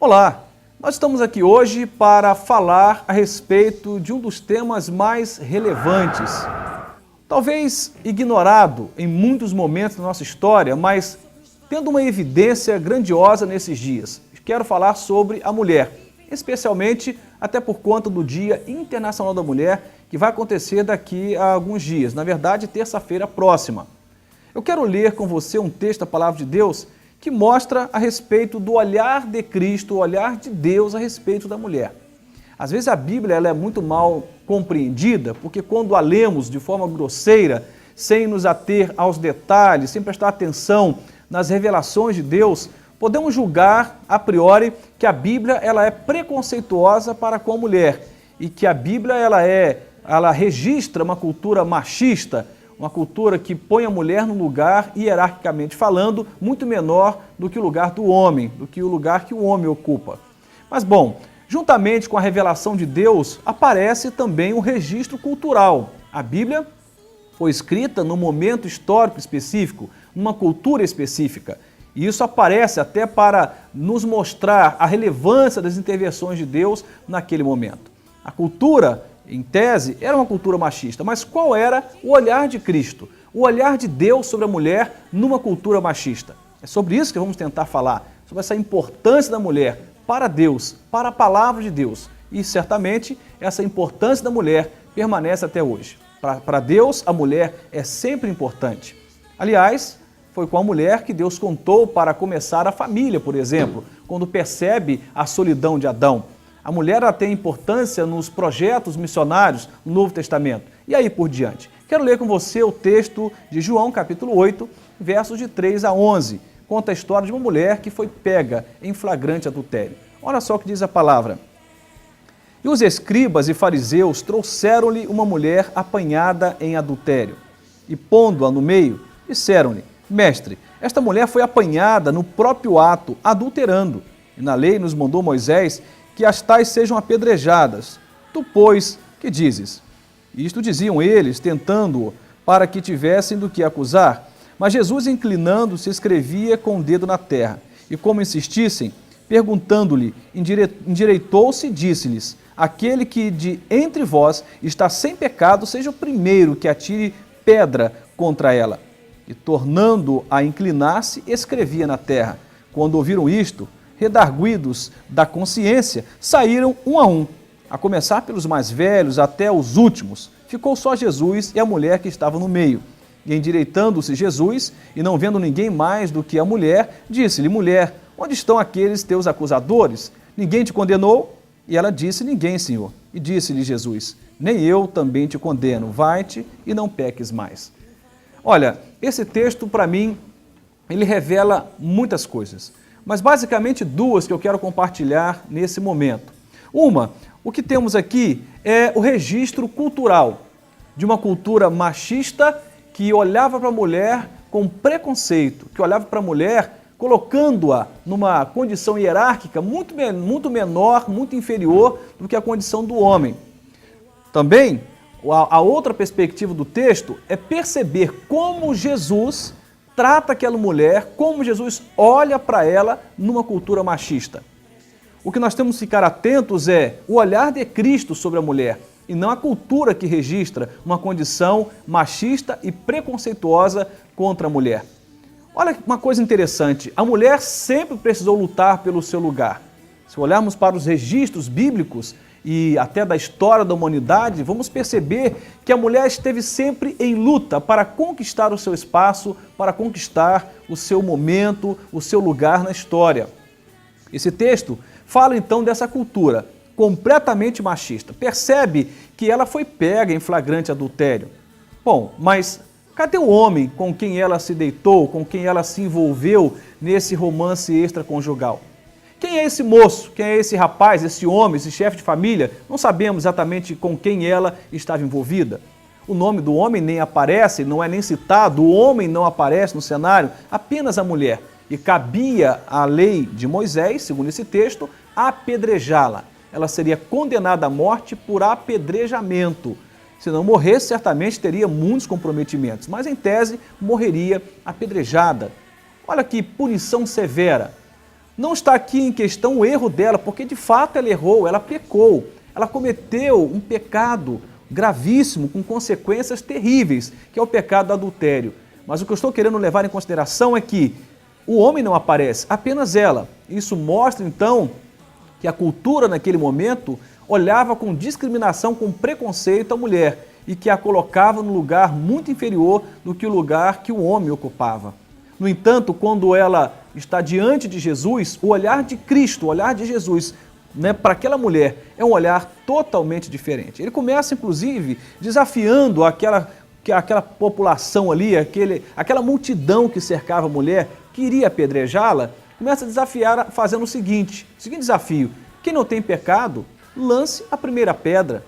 Olá, nós estamos aqui hoje para falar a respeito de um dos temas mais relevantes, talvez ignorado em muitos momentos da nossa história, mas tendo uma evidência grandiosa nesses dias. Quero falar sobre a mulher, especialmente até por conta do Dia Internacional da Mulher, que vai acontecer daqui a alguns dias, na verdade, terça-feira próxima. Eu quero ler com você um texto da Palavra de Deus que mostra a respeito do olhar de Cristo, o olhar de Deus a respeito da mulher. Às vezes a Bíblia ela é muito mal compreendida, porque quando a lemos de forma grosseira, sem nos ater aos detalhes, sem prestar atenção nas revelações de Deus, podemos julgar a priori que a Bíblia ela é preconceituosa para com a mulher e que a Bíblia ela registra uma cultura machista, uma cultura que põe a mulher num lugar, hierarquicamente falando, muito menor do que o lugar do homem, do que o lugar que o homem ocupa. Mas bom, juntamente com a revelação de Deus, aparece também um registro cultural. A Bíblia foi escrita num momento histórico específico, numa cultura específica. E isso aparece até para nos mostrar a relevância das intervenções de Deus naquele momento. A cultura, em tese, era uma cultura machista, mas qual era o olhar de Cristo? O olhar de Deus sobre a mulher numa cultura machista. É sobre isso que vamos tentar falar, sobre essa importância da mulher para Deus, para a palavra de Deus. E certamente essa importância da mulher permanece até hoje. Para Deus, a mulher é sempre importante. Aliás, foi com a mulher que Deus contou para começar a família, por exemplo, quando percebe a solidão de Adão. A mulher ela tem importância nos projetos missionários no Novo Testamento. E aí por diante. Quero ler com você o texto de João, capítulo 8, versos de 3 a 11. Conta a história de uma mulher que foi pega em flagrante adultério. Olha só o que diz a palavra. E os escribas e fariseus trouxeram-lhe uma mulher apanhada em adultério. E pondo-a no meio, disseram-lhe, Mestre, esta mulher foi apanhada no próprio ato, adulterando. E na lei nos mandou Moisés que as tais sejam apedrejadas. Tu, pois, que dizes? Isto diziam eles, tentando-o, para que tivessem do que acusar. Mas Jesus, inclinando-se, escrevia com o dedo na terra. E como insistissem, perguntando-lhe, endireitou-se e disse-lhes, aquele que de entre vós está sem pecado, seja o primeiro que atire pedra contra ela. E tornando a inclinar-se, escrevia na terra. Quando ouviram isto, redarguidos da consciência, saíram um, a começar pelos mais velhos até os últimos. Ficou só Jesus e a mulher que estava no meio. E endireitando-se Jesus, e não vendo ninguém mais do que a mulher, disse-lhe, mulher, onde estão aqueles teus acusadores? Ninguém te condenou? E ela disse, ninguém, Senhor. E disse-lhe Jesus, nem eu também te condeno, vai-te e não peques mais. Olha, esse texto, para mim, ele revela muitas coisas. Mas basicamente duas que eu quero compartilhar nesse momento. Uma, o que temos aqui é o registro cultural de uma cultura machista que olhava para a mulher com preconceito, que olhava para a mulher colocando-a numa condição hierárquica muito menor, muito inferior do que a condição do homem. Também, a outra perspectiva do texto é perceber como Jesus trata aquela mulher, como Jesus olha para ela numa cultura machista. O que nós temos que ficar atentos é o olhar de Cristo sobre a mulher e não a cultura que registra uma condição machista e preconceituosa contra a mulher. Olha uma coisa interessante, a mulher sempre precisou lutar pelo seu lugar. Se olharmos para os registros bíblicos e até da história da humanidade, vamos perceber que a mulher esteve sempre em luta para conquistar o seu espaço, para conquistar o seu momento, o seu lugar na história. Esse texto fala então dessa cultura completamente machista. Percebe que ela foi pega em flagrante adultério. Bom, mas cadê o homem com quem ela se deitou, com quem ela se envolveu nesse romance extraconjugal? Quem é esse moço? Quem é esse rapaz, esse homem, esse chefe de família? Não sabemos exatamente com quem ela estava envolvida. O nome do homem nem aparece, não é nem citado, o homem não aparece no cenário, apenas a mulher. E cabia à lei de Moisés, segundo esse texto, apedrejá-la. Ela seria condenada à morte por apedrejamento. Se não morresse, certamente teria muitos comprometimentos, mas em tese morreria apedrejada. Olha que punição severa. Não está aqui em questão o erro dela, porque de fato ela errou, ela pecou, ela cometeu um pecado gravíssimo, com consequências terríveis, que é o pecado do adultério. Mas o que eu estou querendo levar em consideração é que o homem não aparece, apenas ela. Isso mostra então que a cultura naquele momento olhava com discriminação, com preconceito a mulher e que a colocava num lugar muito inferior do que o lugar que o homem ocupava. No entanto, quando ela está diante de Jesus, o olhar de Cristo, o olhar de Jesus, para aquela mulher é um olhar totalmente diferente. Ele começa, inclusive, desafiando aquela população ali, aquela multidão que cercava a mulher, que iria apedrejá-la, começa a desafiar fazendo o seguinte desafio: quem não tem pecado, lance a primeira pedra.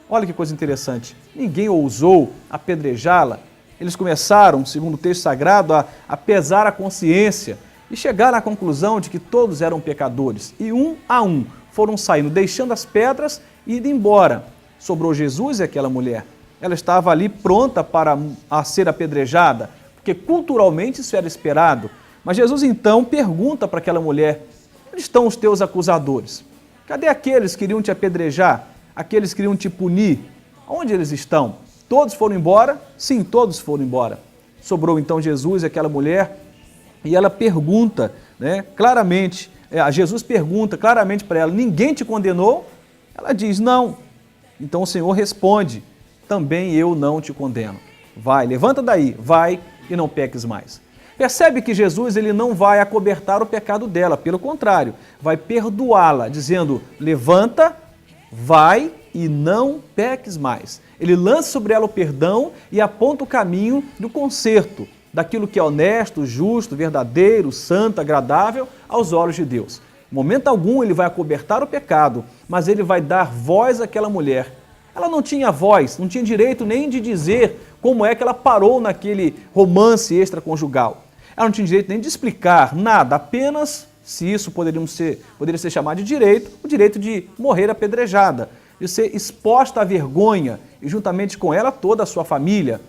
Olha que coisa interessante, ninguém ousou apedrejá-la. Eles começaram, segundo o texto sagrado, a pesar a consciência e chegaram à conclusão de que todos eram pecadores. E um a um foram saindo, deixando as pedras e indo embora. Sobrou Jesus e aquela mulher. Ela estava ali pronta para ser apedrejada, porque culturalmente isso era esperado. Mas Jesus então pergunta para aquela mulher: onde estão os teus acusadores? Cadê aqueles que iriam te apedrejar? Aqueles que iriam te punir? Onde eles estão? Todos foram embora? Sim, todos foram embora. Sobrou então Jesus e aquela mulher, e ela pergunta, claramente, Jesus pergunta claramente para ela: ninguém te condenou? Ela diz: não. Então o Senhor responde: também eu não te condeno. Vai, levanta daí, vai e não peques mais. Percebe que Jesus ele não vai acobertar o pecado dela, pelo contrário, vai perdoá-la, dizendo: levanta, vai e não peques mais. Ele lança sobre ela o perdão e aponta o caminho do conserto, daquilo que é honesto, justo, verdadeiro, santo, agradável aos olhos de Deus. Em momento algum ele vai acobertar o pecado, mas ele vai dar voz àquela mulher. Ela não tinha voz, não tinha direito nem de dizer como é que ela parou naquele romance extraconjugal. Ela não tinha direito nem de explicar nada, apenas, se isso poderia ser chamado de direito, o direito de morrer apedrejada, de ser exposta à vergonha e juntamente com ela toda a sua família.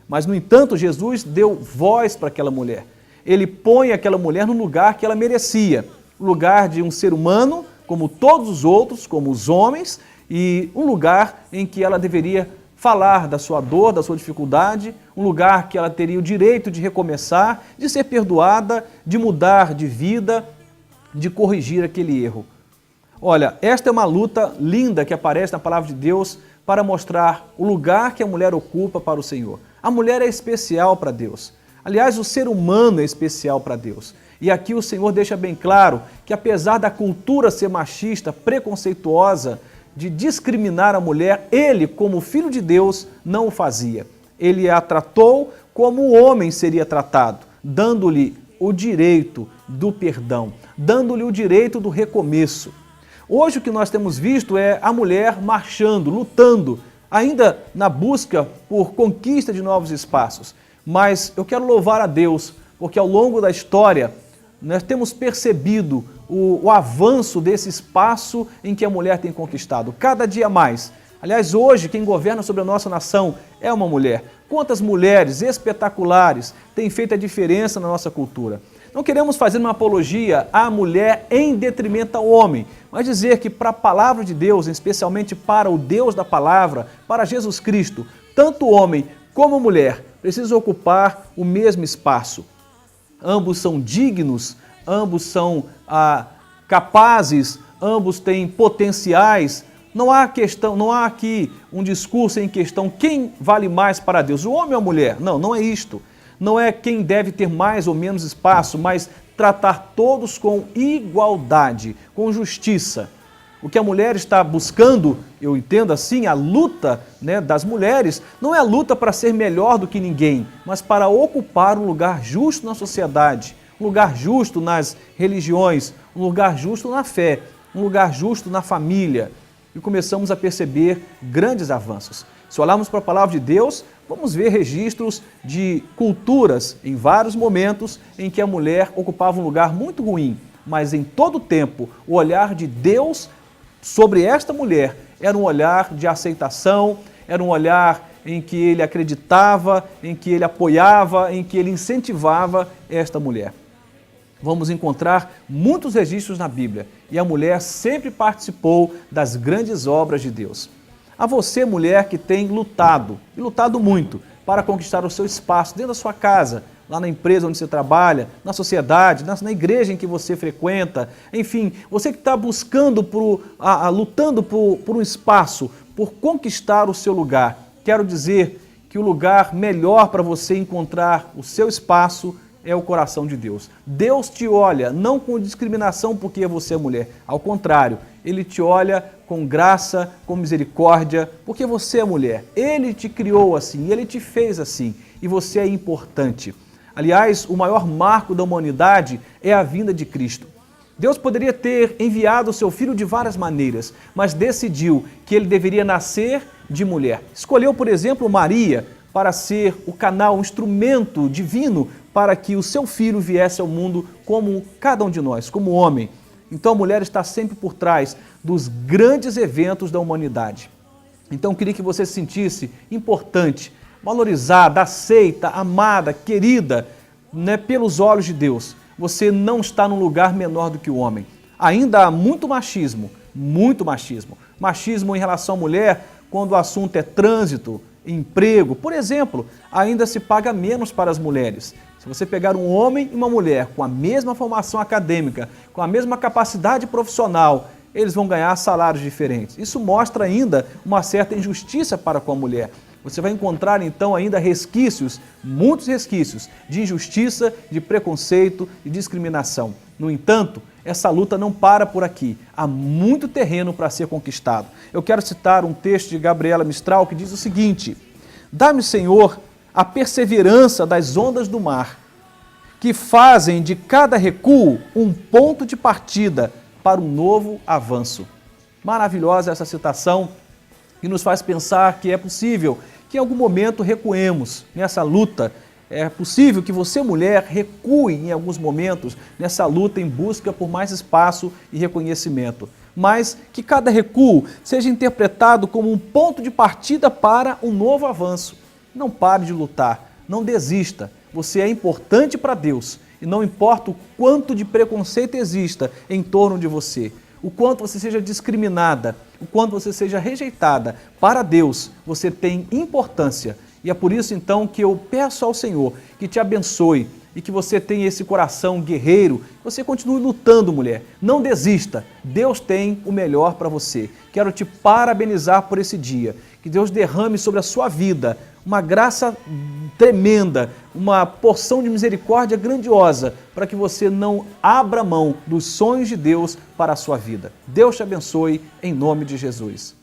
Mas, no entanto, Jesus deu voz para aquela mulher. Ele põe aquela mulher no lugar que ela merecia, o lugar de um ser humano, como todos os outros, como os homens, e um lugar em que ela deveria falar da sua dor, da sua dificuldade, um lugar que ela teria o direito de recomeçar, de ser perdoada, de mudar de vida, de corrigir aquele erro. Olha, esta é uma luta linda que aparece na palavra de Deus para mostrar o lugar que a mulher ocupa para o Senhor. A mulher é especial para Deus. Aliás, o ser humano é especial para Deus. E aqui o Senhor deixa bem claro que, apesar da cultura ser machista, preconceituosa, de discriminar a mulher, ele, como filho de Deus, não o fazia. Ele a tratou como o homem seria tratado, dando-lhe o direito do perdão, dando-lhe o direito do recomeço. Hoje o que nós temos visto é a mulher marchando, lutando, ainda na busca por conquista de novos espaços. Mas eu quero louvar a Deus, porque ao longo da história nós temos percebido o avanço desse espaço em que a mulher tem conquistado, cada dia mais. Aliás, hoje quem governa sobre a nossa nação é uma mulher. Quantas mulheres espetaculares têm feito a diferença na nossa cultura. Não queremos fazer uma apologia à mulher em detrimento ao homem, mas dizer que para a palavra de Deus, especialmente para o Deus da palavra, para Jesus Cristo, tanto o homem como a mulher precisam ocupar o mesmo espaço. Ambos são dignos, ambos são capazes, ambos têm potenciais. Não há aqui um discurso em questão quem vale mais para Deus, o homem ou a mulher. Não, não é isto. Não é quem deve ter mais ou menos espaço, mas tratar todos com igualdade, com justiça. O que a mulher está buscando, eu entendo assim, a luta das mulheres, não é a luta para ser melhor do que ninguém, mas para ocupar um lugar justo na sociedade, um lugar justo nas religiões, um lugar justo na fé, um lugar justo na família. E começamos a perceber grandes avanços. Se olharmos para a palavra de Deus, vamos ver registros de culturas em vários momentos em que a mulher ocupava um lugar muito ruim, mas em todo tempo o olhar de Deus sobre esta mulher era um olhar de aceitação, era um olhar em que ele acreditava, em que ele apoiava, em que ele incentivava esta mulher. vamos encontrar muitos registros na Bíblia e a mulher sempre participou das grandes obras de Deus. A você, mulher, que tem lutado, e lutado muito, para conquistar o seu espaço dentro da sua casa, lá na empresa onde você trabalha, na sociedade, na igreja em que você frequenta, enfim, você que está buscando, lutando por um espaço, por conquistar o seu lugar. Quero dizer que o lugar melhor para você encontrar o seu espaço é o coração de Deus. Deus te olha não com discriminação porque você é mulher, ao contrário, Ele te olha com graça, com misericórdia, porque você é mulher. Ele te criou assim, Ele te fez assim e você é importante. Aliás, o maior marco da humanidade é a vinda de Cristo. Deus poderia ter enviado o seu filho de várias maneiras, mas decidiu que ele deveria nascer de mulher. Escolheu, por exemplo, Maria para ser o canal, o instrumento divino para que o seu filho viesse ao mundo como cada um de nós, como homem. Então a mulher está sempre por trás dos grandes eventos da humanidade. Então eu queria que você se sentisse importante, valorizada, aceita, amada, querida, né, pelos olhos de Deus. Você não está num lugar menor do que o homem. Ainda há muito machismo. Machismo em relação à mulher quando o assunto é trânsito, emprego. Por exemplo, ainda se paga menos para as mulheres. Se você pegar um homem e uma mulher com a mesma formação acadêmica, com a mesma capacidade profissional, eles vão ganhar salários diferentes. Isso mostra ainda uma certa injustiça para com a mulher. Você vai encontrar então ainda resquícios, muitos resquícios de injustiça, de preconceito e discriminação. No entanto, essa luta não para por aqui. Há muito terreno para ser conquistado. Eu quero citar um texto de Gabriela Mistral que diz o seguinte: dá-me, Senhor, a perseverança das ondas do mar, que fazem de cada recuo um ponto de partida para um novo avanço. Maravilhosa essa citação que nos faz pensar que é possível que em algum momento recuemos nessa luta. É possível que você, mulher, recue em alguns momentos nessa luta em busca por mais espaço e reconhecimento. Mas que cada recuo seja interpretado como um ponto de partida para um novo avanço. Não pare de lutar, não desista. Você é importante para Deus e não importa o quanto de preconceito exista em torno de você, o quanto você seja discriminada, o quanto você seja rejeitada, para Deus você tem importância. E é por isso então que eu peço ao Senhor que te abençoe e que você tenha esse coração guerreiro, que você continue lutando, mulher. Não desista, Deus tem o melhor para você. Quero te parabenizar por esse dia, que Deus derrame sobre a sua vida uma graça tremenda, uma porção de misericórdia grandiosa, para que você não abra mão dos sonhos de Deus para a sua vida. Deus te abençoe, em nome de Jesus.